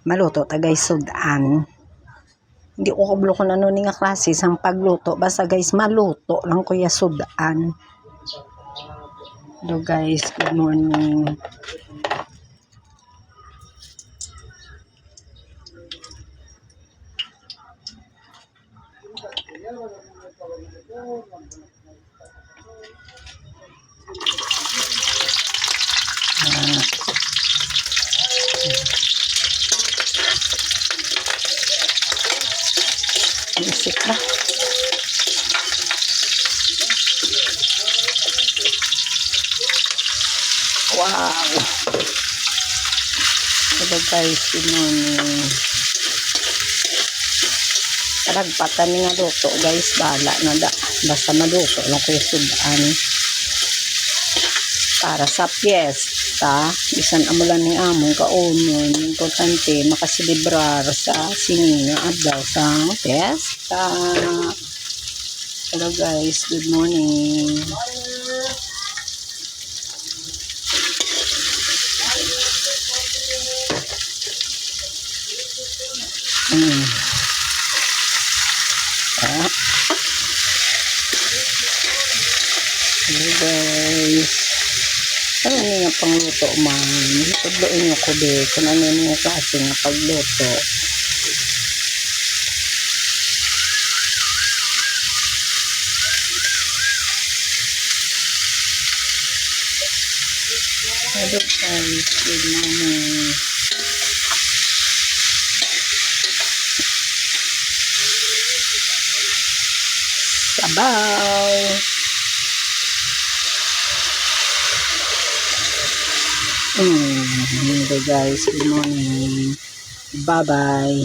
Maluto ta guys sudan. Hindi ko kablo kung ano ni nga klase sang pagluto. Basta guys maluto lang kuya sudan. Hello guys, good morning. Isip ba? Wow! Hello guys, good morning. Kalagpatan nga luto guys, bala na da. Basta maluto lang ko yung sudan. Para sa piyesta, bisan amulan ni among kaunon, importante makasilibrar sa sininga adlaw sa piyesta. Hello guys, good morning. Hello guys. Ano nga pangluto man? Pagluin nyo ko be. Kung ano nga klase nga pagluto. Hello guys. Good morning. Sabaw. Hello guys, good morning. Bye bye.